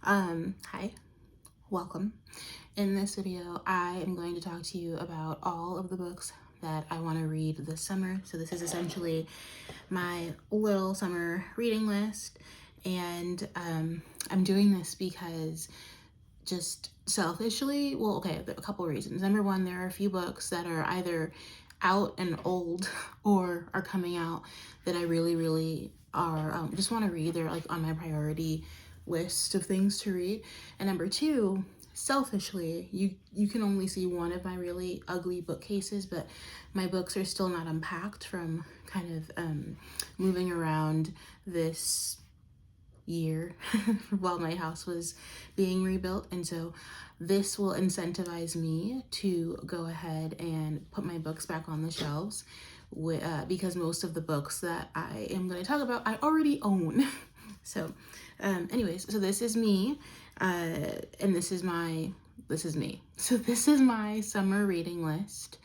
Hi, welcome. In this video, I am going to talk to you about all of the books that I want to read this summer. So this is essentially my little summer reading list, and I'm doing this because just selfishly, well, okay, a couple of reasons. Number one, there are a few books that are either out and old or are coming out that I really are just want to read. They're like on my priority list of things to read. And number two, selfishly, you can only see one of my really ugly bookcases, but my books are still not unpacked from kind of moving around this year while my house was being rebuilt. And so this will incentivize me to go ahead and put my books back on the shelves because most of the books that I am going to talk about I already own. So anyways, so this is me, and this is me. So this is my summer reading list,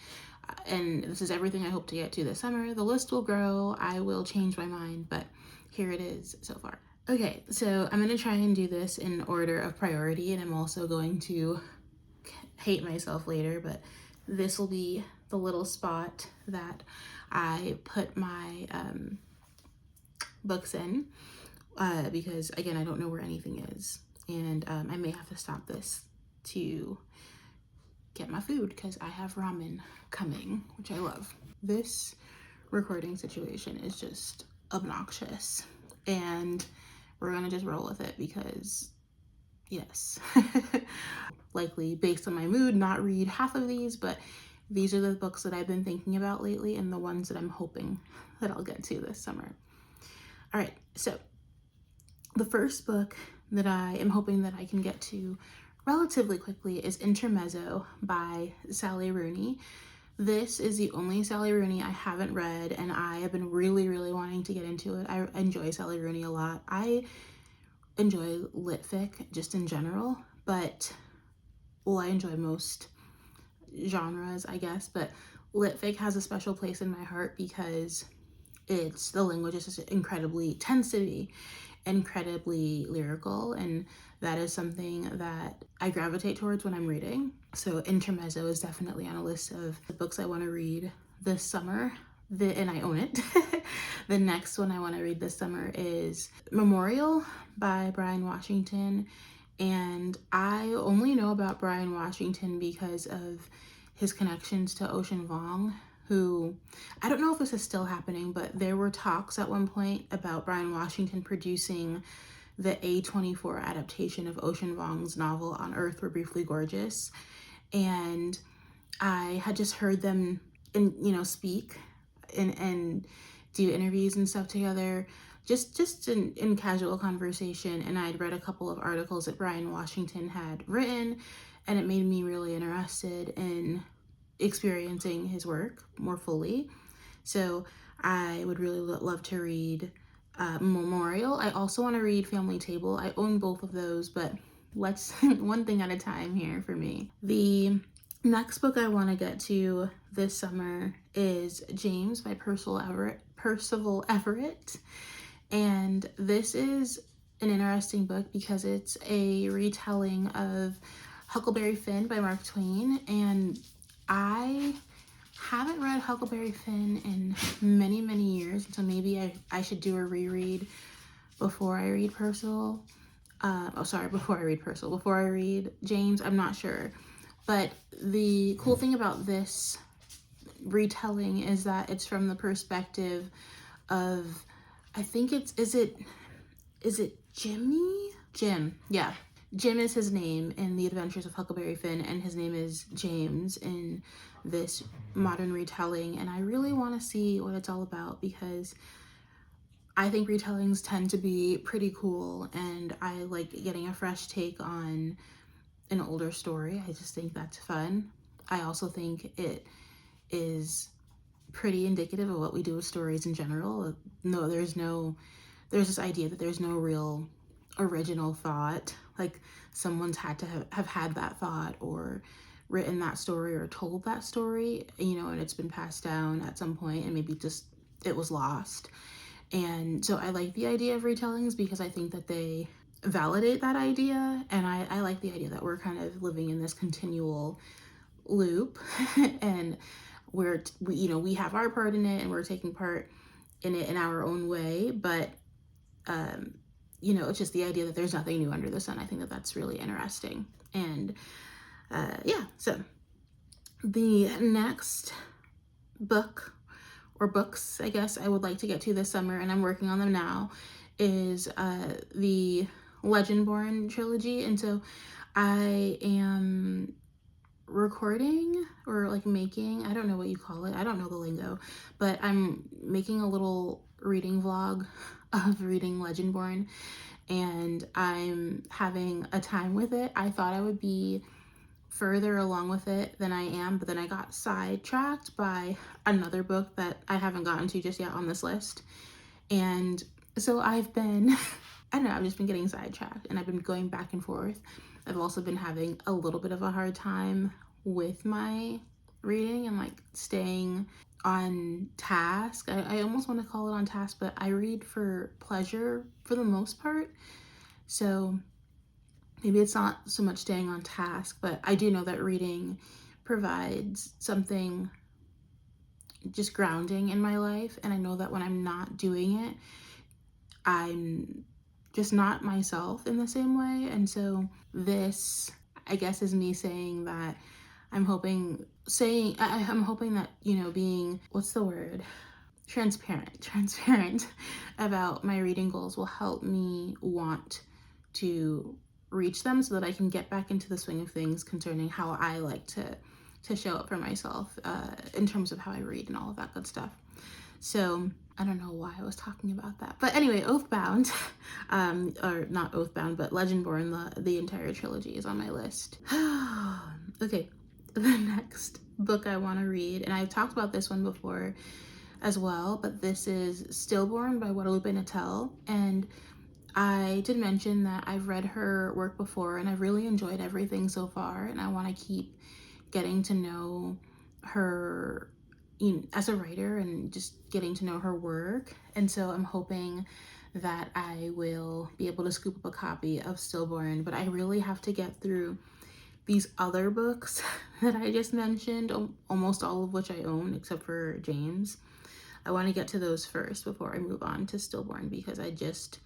and this is everything I hope to get to this summer. The list will grow, I will change my mind, but here it is so far. Okay, so I'm going to try and do this in order of priority, and I'm also going to hate myself later, but this will be the little spot that I put my books in. Because again, I don't know where anything is, and I may have to stop this to get my food because I have ramen coming, which I love. This recording situation is just obnoxious, and we're gonna just roll with it because yes. Likely based on my mood, not read half of these, but these are the books that I've been thinking about lately and the ones that I'm hoping that I'll get to this summer. All right, so the first book that I am hoping that I can get to relatively quickly is Intermezzo by Sally Rooney. This is the only Sally Rooney I haven't read, and I have been really wanting to get into it. I enjoy Sally Rooney a lot. I enjoy lit fic just in general, but, well, I enjoy most genres, I guess, but lit fic has a special place in my heart because the language is just tends to be incredibly lyrical, and that is something that I gravitate towards when I'm reading. So Intermezzo is definitely on a list of the books I want to read this summer, and I own it. The next one I want to read this summer is Memorial by Bryan Washington, and I only know about Bryan Washington because of his connections to Ocean Vuong, who, I don't know if this is still happening, but there were talks at one point about Bryan Washington producing the A24 adaptation of Ocean Vuong's novel On Earth We're Briefly Gorgeous. And I had just heard them speak and do interviews and stuff together, just in casual conversation. And I'd read a couple of articles that Bryan Washington had written, and it made me really interested in experiencing his work more fully. So I would really love to read Memorial. I also want to read Family Table. I own both of those, but let's one thing at a time here for me. The next book I want to get to this summer is James by Percival Everett. And this is an interesting book because it's a retelling of Huckleberry Finn by Mark Twain, and I haven't read Huckleberry Finn in many years, so maybe I should do a reread before I read Percival. Before I read James. I'm not sure. But the cool thing about this retelling is that it's from the perspective of, I think is it Jimmy? Jim, yeah. Jim is his name in The Adventures of Huckleberry Finn, and his name is James in this modern retelling, and I really want to see what it's all about because I think retellings tend to be pretty cool, and I like getting a fresh take on an older story. I just think that's fun. I also think it is pretty indicative of what we do with stories in general. There's this idea that there's no real original thought, like someone's had to have had that thought or written that story or told that story, and it's been passed down at some point and maybe just it was lost. And so I like the idea of retellings because I think that they validate that idea. And I like the idea that we're kind of living in this continual loop and we have our part in it and we're taking part in it in our own way. But, it's just the idea that there's nothing new under the sun. I think that that's really interesting. And so the next book or books, I guess, I would like to get to this summer, and I'm working on them now, is the Legendborn trilogy. And so I am recording or like making, I don't know what you call it, I don't know the lingo, but I'm making a little reading vlog of reading Legendborn, and I'm having a time with it. I thought I would be further along with it than I am, but then I got sidetracked by another book that I haven't gotten to just yet on this list. And so I've been, I don't know, I've just been getting sidetracked and I've been going back and forth. I've also been having a little bit of a hard time with my reading and like staying on task. I almost want to call it on task, but I read for pleasure for the most part. So maybe it's not so much staying on task, but I do know that reading provides something just grounding in my life. And I know that when I'm not doing it, I'm just not myself in the same way. And so this, I guess, is me saying that I'm hoping that, being, what's the word? Transparent about my reading goals will help me want to reach them so that I can get back into the swing of things concerning how I like to show up for myself in terms of how I read and all of that good stuff. So I don't know why I was talking about that. But anyway, Oathbound, or not Oathbound, but Legendborn, the entire trilogy is on my list. Okay, the next book I want to read, and I've talked about this one before as well, but this is Stillborn by Guadalupe Nettel. And I did mention that I've read her work before and I've really enjoyed everything so far, and I want to keep getting to know her as a writer and just getting to know her work. And so I'm hoping that I will be able to scoop up a copy of Stillborn, but I really have to get through these other books that I just mentioned, almost all of which I own except for James. I want to get to those first before I move on to Stillborn, because I just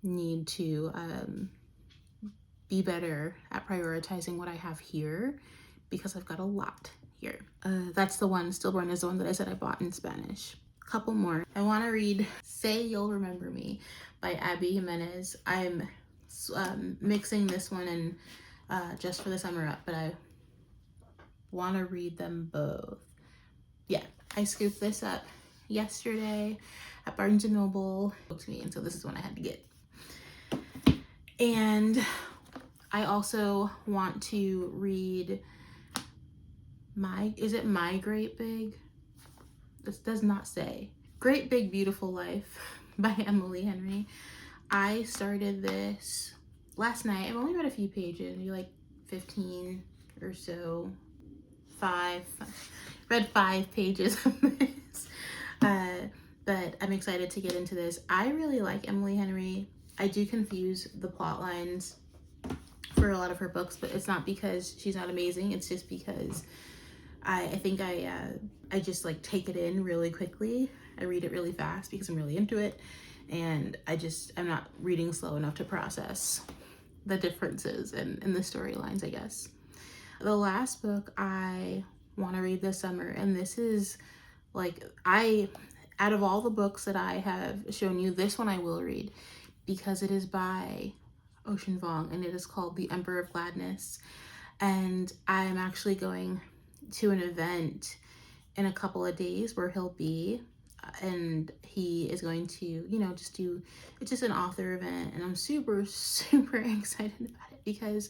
need to be better at prioritizing what I have here, because I've got a lot here. That's the one, Stillborn is the one that I said I bought in Spanish. Couple more. I want to read Say You'll Remember Me by Abby Jimenez. I'm mixing this one in just for the summer up, but I want to read them both. Yeah, I scooped this up yesterday at Barnes & Noble. To me, and so this is one I had to get. And I also want to read My Great Big? This does not say. Great Big Beautiful Life by Emily Henry. I started this last night. I've only read a few pages, maybe like 15 or so. Read 5 pages of this. But I'm excited to get into this. I really like Emily Henry. I do confuse the plot lines for a lot of her books, but it's not because she's not amazing. It's just because I think I just like take it in really quickly. I read it really fast because I'm really into it, and I'm not reading slow enough to process the differences in the storylines, I guess. The last book I want to read this summer, and this is like, out of all the books that I have shown you, this one I will read because it is by Ocean Vuong, and it is called The Emperor of Gladness. And I'm actually going to an event in a couple of days where he'll be, and he is going to, it's just an author event, and I'm super, super excited about it because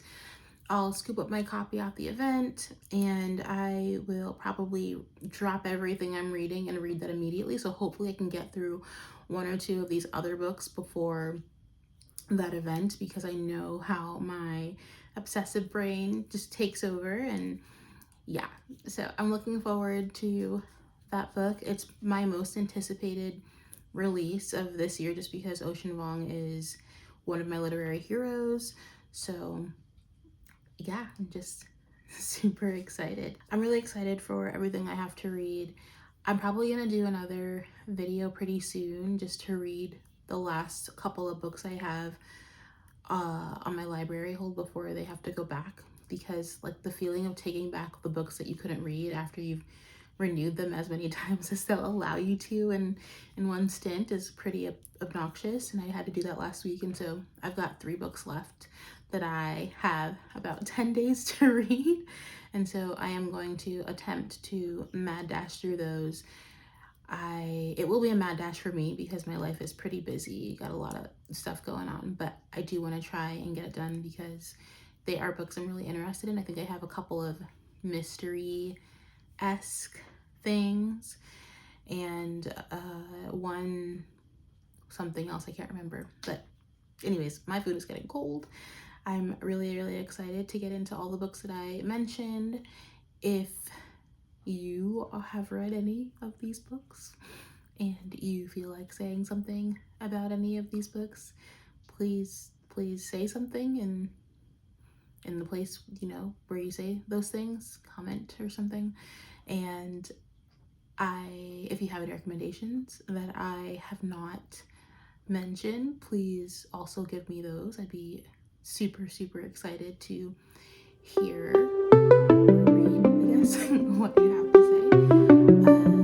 I'll scoop up my copy at the event, and I will probably drop everything I'm reading and read that immediately. So hopefully I can get through 1 or 2 of these other books before that event, because I know how my obsessive brain just takes over. And yeah, so I'm looking forward to that book. It's my most anticipated release of this year just because Ocean Vuong is one of my literary heroes. So yeah, I'm just super excited. I'm really excited for everything I have to read. I'm probably gonna do another video pretty soon just to read the last couple of books I have on my library hold before they have to go back, because like the feeling of taking back the books that you couldn't read after you've renewed them as many times as they'll allow you to in one stint is pretty obnoxious, and I had to do that last week. And so I've got 3 books left that I have about 10 days to read, and so I am going to attempt to mad dash through those. It will be a mad dash for me because my life is pretty busy, got a lot of stuff going on, but I do want to try and get it done because they are books I'm really interested in. I think I have a couple of mystery-esque things and one something else I can't remember. But anyways, my food is getting cold. I'm really excited to get into all the books that I mentioned. If you have read any of these books and you feel like saying something about any of these books, please say something in the place, you know, where you say those things, comment or something. And if you have any recommendations that I have not mentioned, please also give me those. I'd be super excited to hear or read, I guess, what you have to say.